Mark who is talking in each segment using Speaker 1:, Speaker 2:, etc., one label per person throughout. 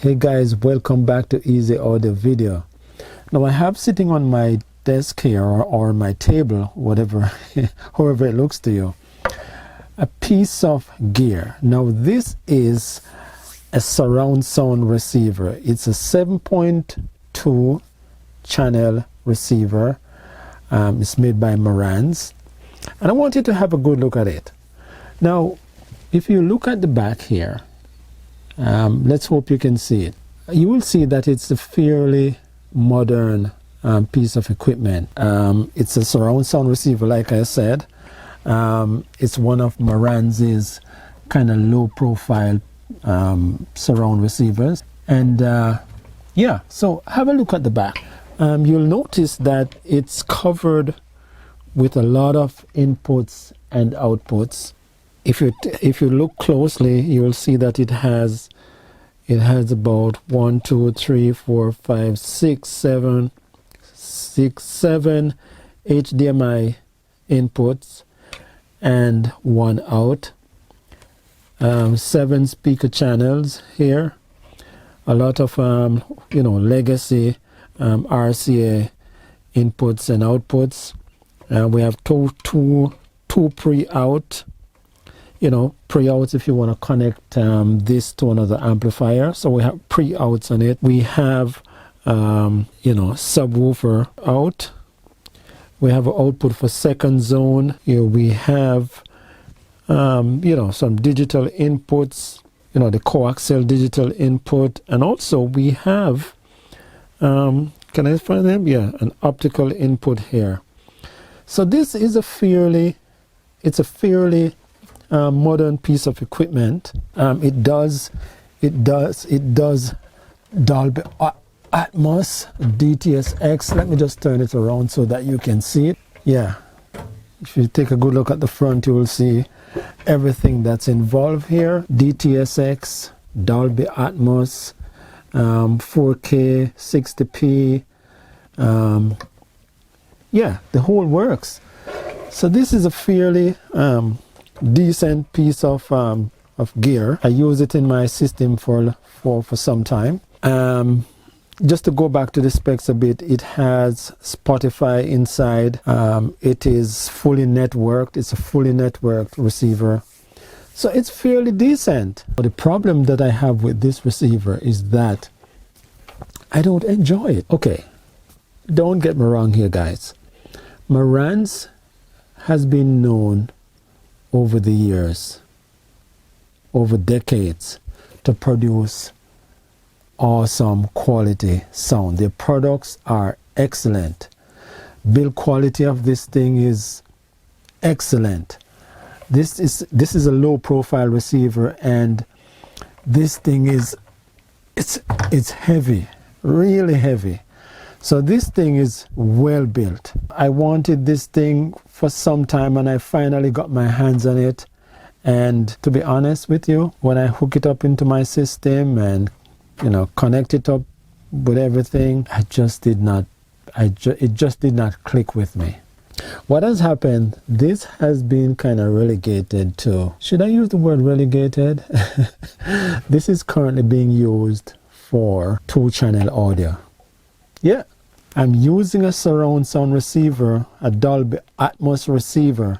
Speaker 1: Hey guys, welcome back to Easy Audio Video. Now I have sitting on my desk here or my table, whatever, however it looks to you, a piece of gear. Now this is a surround sound receiver. It's a 7.2 channel receiver. It's made by Marantz, and I want you to have a good look at it. Now if you look at the back here, let's hope you can see it. You will see that it's a fairly modern piece of equipment. It's a surround sound receiver, like I said. It's one of Marantz's kind of low profile surround receivers. And yeah, so have a look at the back. You'll notice that it's covered with a lot of inputs and outputs. If you look closely, you'll see that it has about 1, 2, 3, 4, 5, 6, 7 HDMI inputs and 1 out. 7 speaker channels here. A lot of legacy RCA inputs and outputs. We have two pre-out. Pre-outs if you want to connect this to another amplifier. So we have pre-outs on it. We have subwoofer out. We have an output for second zone. Here we have some digital inputs, the coaxial digital input, and also we have can I find them? Yeah, an optical input here. So this is a fairly modern piece of equipment. It does Dolby Atmos DTS:X. Let me just turn it around so that you can see it. Yeah, if you take a good look at the front, you will see everything that's involved here. DTS:X, Dolby Atmos, 4K, 60p. Yeah, the whole works. So this is a fairly decent piece of gear. I use it in my system for some time. Just to go back to the specs a bit, it has Spotify inside. It is fully networked. It's a fully networked receiver. So it's fairly decent. But the problem that I have with this receiver is that I don't enjoy it. Okay, don't get me wrong here, guys. Marantz has been known over the years, over decades, to produce awesome quality sound. Their products are excellent. Build quality of this thing is excellent. This is a low profile receiver, and this thing is it's heavy, really heavy. So this thing is well built. I wanted this thing for some time, and I finally got my hands on it. And to be honest with you, when I hook it up into my system and connect it up with everything, it just did not click with me. What has happened, this has been kind of relegated to, should I use the word relegated? This is currently being used for 2-channel audio. Yeah, I'm using a surround sound receiver, a Dolby Atmos receiver,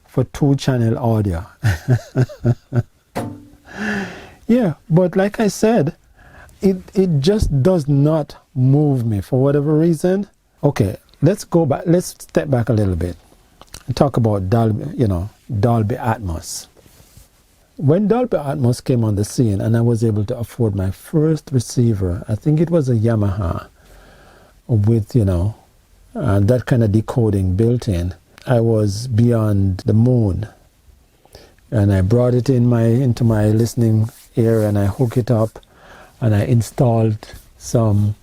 Speaker 1: for 2-channel audio. Yeah, but like I said, it just does not move me for whatever reason. Okay, let's go back. Let's step back a little bit and talk about Dolby Atmos. When Dolby Atmos came on the scene and I was able to afford my first receiver, I think it was a Yamaha with that kind of decoding built in, I was beyond the moon. And I brought it into my listening ear, and I hooked it up, and I installed some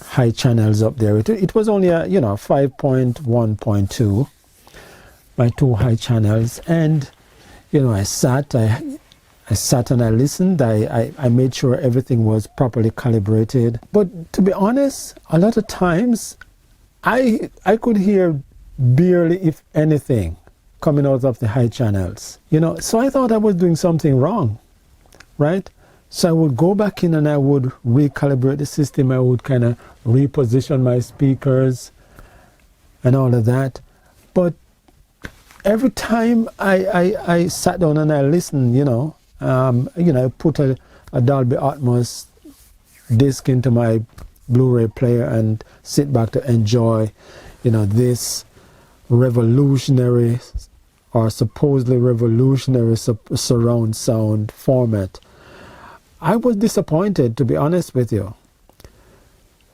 Speaker 1: high channels up there. It was only a 5.1.2 by 2 high channels, and I sat and I listened. I made sure everything was properly calibrated. But to be honest, a lot of times I could hear barely, if anything, coming out of the high channels. So I thought I was doing something wrong, right? So I would go back in and I would recalibrate the system. I would kind of reposition my speakers and all of that. But every time I sat down and I listened, I put a Dolby Atmos disc into my Blu-ray player and sit back to enjoy, this revolutionary or supposedly revolutionary surround sound format. I was disappointed, to be honest with you.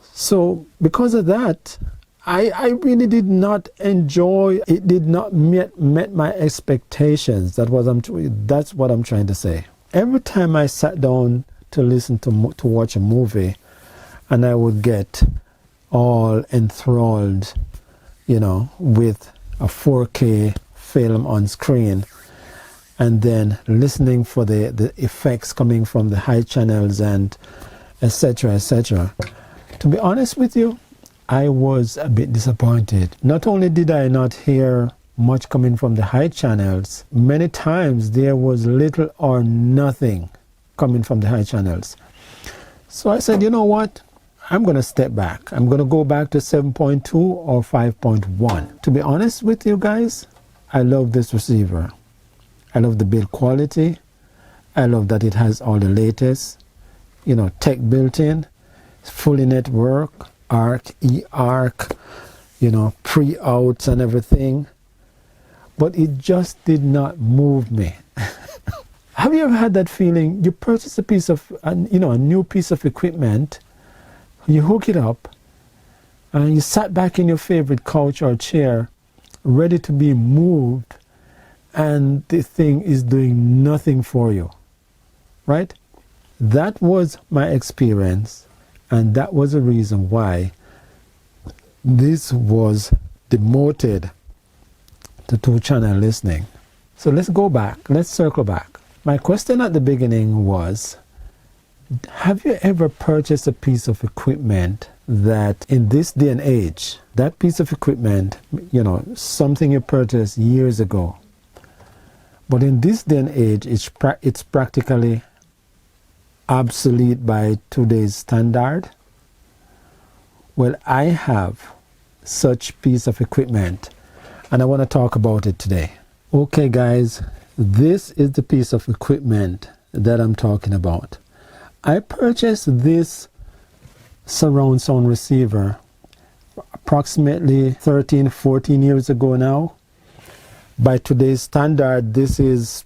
Speaker 1: So because of that, I really did not enjoy it. Did not met my expectations. That's what I'm trying to say. Every time I sat down to listen to watch a movie, and I would get all enthralled, with a 4K film on screen, and then listening for the effects coming from the high channels and etc. etc. To be honest with you, I was a bit disappointed. Not only did I not hear much coming from the high channels, many times there was little or nothing coming from the high channels. So I said, you know what? I'm going to step back. I'm going to go back to 7.2 or 5.1. To be honest with you guys, I love this receiver. I love the build quality. I love that it has all the latest, tech built in, fully network, ARC, eARC, pre-outs and everything. But it just did not move me. Have you ever had that feeling? You purchase a piece of, a new piece of equipment, you hook it up, and you sat back in your favorite couch or chair, ready to be moved, and the thing is doing nothing for you, right? That was my experience, and that was the reason why this was demoted to 2-channel listening. So let's go back, let's circle back. My question at the beginning was, have you ever purchased a piece of equipment that in this day and age, that piece of equipment, something you purchased years ago, but in this day and age, it's practically obsolete by today's standard? Well, I have such piece of equipment, and I want to talk about it today. Okay, guys, this is the piece of equipment that I'm talking about. I purchased this surround sound receiver approximately 13, 14 years ago now. By today's standard, this is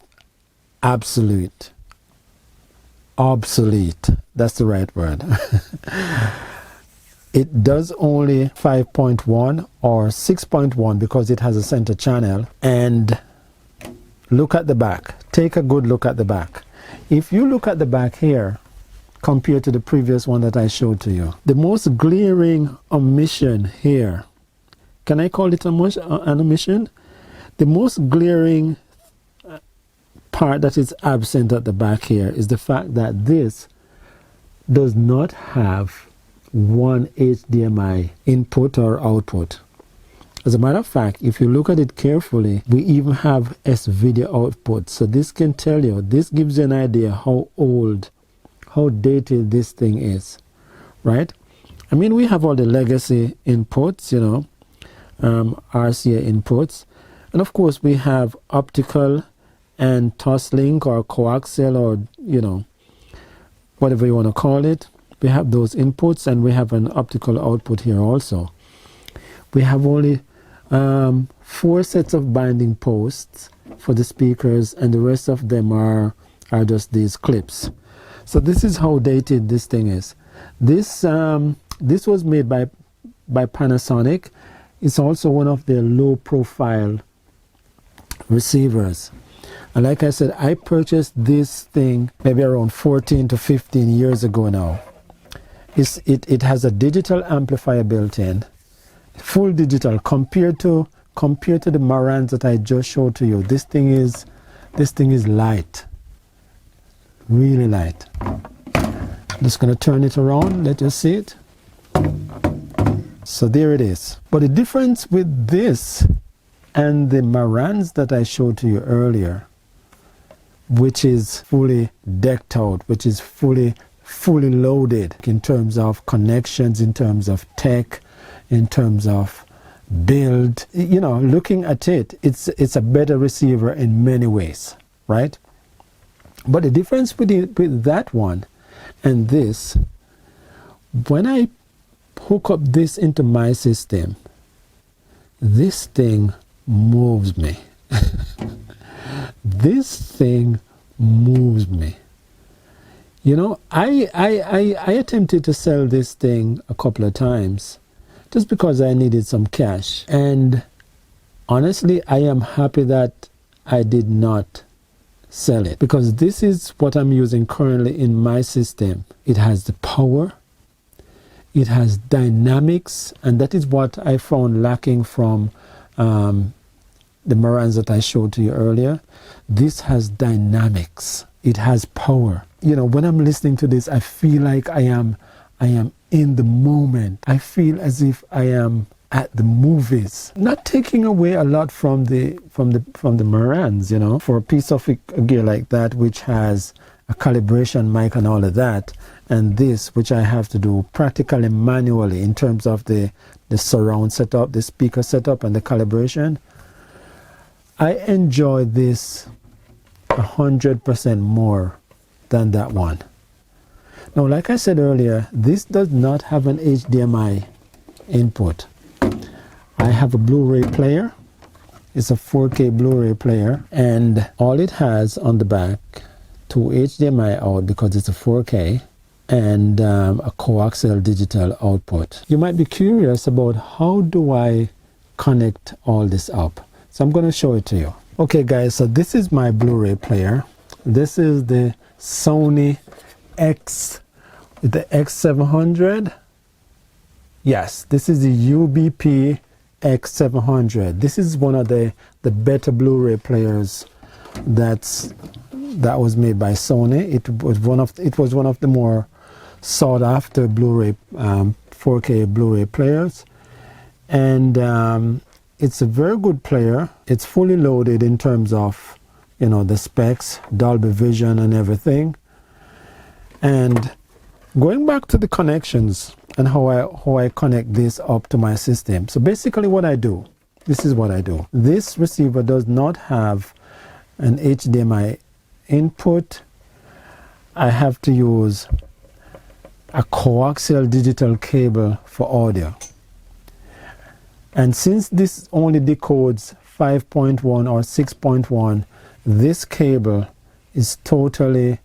Speaker 1: obsolete. Obsolete, that's the right word. It does only 5.1 or 6.1 because it has a center channel. And look at the back. Take a good look at the back. If you look at the back here, compared to the previous one that I showed to you, the most glaring omission here, can I call it an omission? The most glaring part that is absent at the back here is the fact that this does not have one HDMI input or output. As a matter of fact, if you look at it carefully, we even have S-video output. So this can tell you, this gives you an idea how old, how dated this thing is, right? I mean, we have all the legacy inputs, RCA inputs. And of course, we have optical and Toslink or coaxial or, whatever you want to call it. We have those inputs, and we have an optical output here also. We have only 4 sets of binding posts for the speakers, and the rest of them are just these clips. So this is how dated this thing is. This was made by Panasonic. It's also one of their low profile receivers. And like I said, I purchased this thing maybe around 14 to 15 years ago now. It has a digital amplifier built in, full digital, compared to the Marantz that I just showed to you. This thing is light, really light. I'm just going to turn it around, let you see it. So there it is. But the difference with this and the Marantz that I showed to you earlier which is fully decked out, which is fully loaded in terms of connections, in terms of tech, in terms of build. You know, looking at it, it's a better receiver in many ways, right? But the difference with that one and this, when I hook up this into my system, this thing moves me. This thing moves me. You know, I attempted to sell this thing a couple of times just because I needed some cash. And honestly, I am happy that I did not sell it, because this is what I'm using currently in my system. It has the power, it has dynamics, and that is what I found lacking from the Marantz that I showed to you earlier. This has dynamics, it has power. You know, when I'm listening to this, I feel like I am in the moment. I feel as if I am at the movies. Not taking away a lot from the Marantz, you know, for a piece of gear like that, which has a calibration mic and all of that, and this, which I have to do practically manually in terms of the surround setup, the speaker setup, and the calibration. I enjoy this 100% more than that one. Now, like I said earlier, this does not have an HDMI input. I have a Blu-ray player. It's a 4K Blu-ray player, and all it has on the back, 2 HDMI out because it's a 4K, and a coaxial digital output. You might be curious about how do I connect all this up. So I'm going to show it to you. Okay guys, so this is my Blu-ray player. This is the Sony X700. Yes, this is the UBP X700. This is one of the better Blu-ray players that was made by Sony. It was one of the more sought after Blu-ray 4K Blu-ray players, and it's a very good player. It's fully loaded in terms of, you know, the specs, Dolby Vision and everything. And going back to the connections and how I connect this up to my system. So basically what I do, this is what I do. This receiver does not have an HDMI input. I have to use a coaxial digital cable for audio. And since this only decodes 5.1 or 6.1, this cable is totally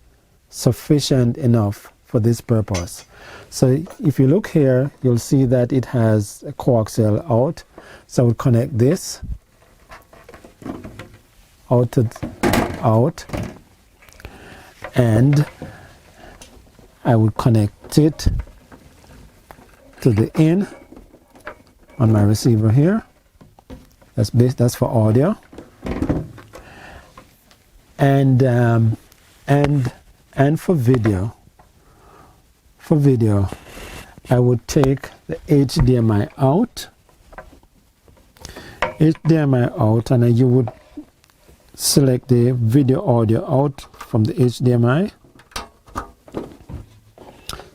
Speaker 1: sufficient enough for this purpose. So if you look here, you'll see that it has a coaxial out. So I would connect this out to out, and I would connect it to the in on my receiver here. That's for audio, and for video. For video, I would take the HDMI out, and you would select the video audio out from the HDMI.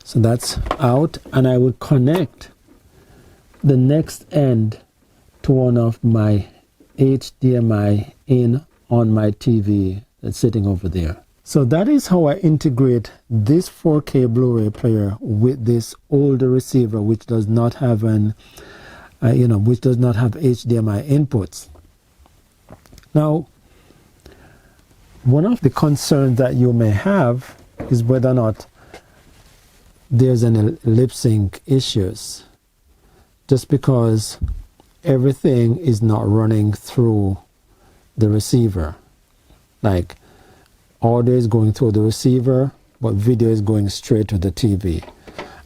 Speaker 1: So that's out, and I would connect the next end to one of my HDMI in on my TV that's sitting over there. So that is how I integrate this 4K Blu-ray player with this older receiver, which does not have which does not have HDMI inputs. Now, one of the concerns that you may have is whether or not there's any lip sync issues, just because everything is not running through the receiver. Like, audio is going through the receiver, but video is going straight to the TV.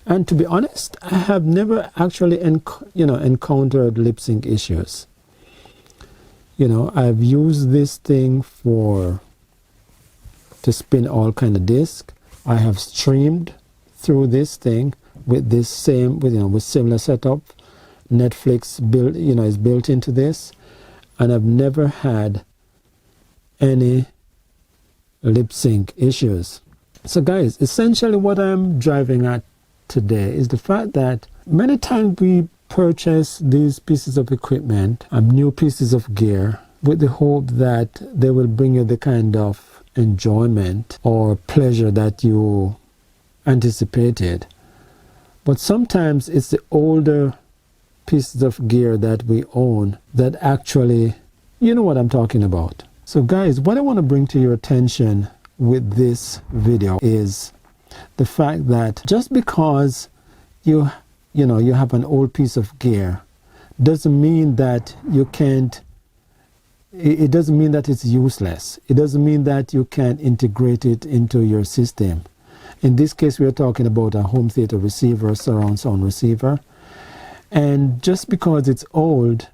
Speaker 1: And to be honest, I have never actually encountered lip sync issues. You know, I've used this thing to spin all kind of discs. I have streamed through this thing with this with similar setup. Netflix is built into this, and I've never had any lip sync issues. So guys, essentially what I'm driving at today is the fact that many times we purchase these pieces of equipment and new pieces of gear with the hope that they will bring you the kind of enjoyment or pleasure that you anticipated. But sometimes it's the older pieces of gear that we own that actually, you know what I'm talking about. So guys, what I want to bring to your attention with this video is the fact that just because you have an old piece of gear doesn't mean that you can't, it doesn't mean that it's useless. It doesn't mean that you can't integrate it into your system. In this case, we are talking about a home theater receiver, surround sound receiver. And just because it's old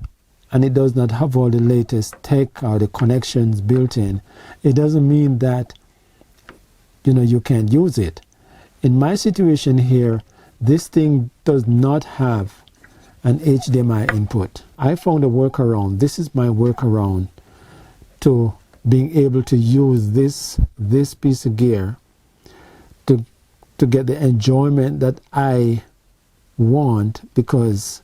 Speaker 1: and it does not have all the latest tech or the connections built in, it doesn't mean that you can't use it. In my situation here, this thing does not have an HDMI input. I found a workaround. This is my workaround to being able to use this piece of gear to get the enjoyment that I want, because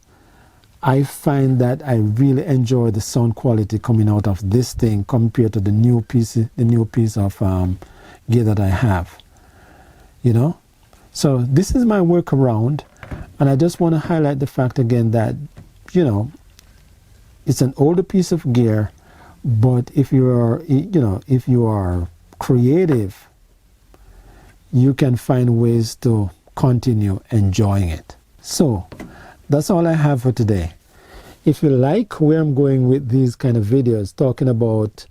Speaker 1: I find that I really enjoy the sound quality coming out of this thing compared to the new piece of gear that I have. So this is my workaround, and I just want to highlight the fact again that it's an older piece of gear, but if you are creative, you can find ways to continue enjoying it. So that's all I have for today. If you like where I'm going with these kind of videos, talking about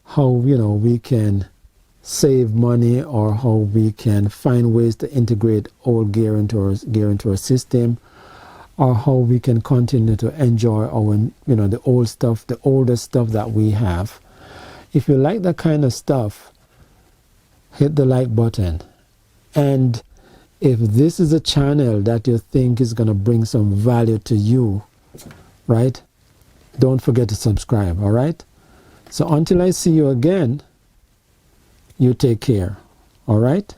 Speaker 1: how we can save money or how we can find ways to integrate old gear into our system, or how we can continue to enjoy our the older stuff that we have. If you like that kind of stuff, hit the like button. And if this is a channel that you think is going to bring some value to you, right, don't forget to subscribe. All right, so until I see you again, you take care. All right.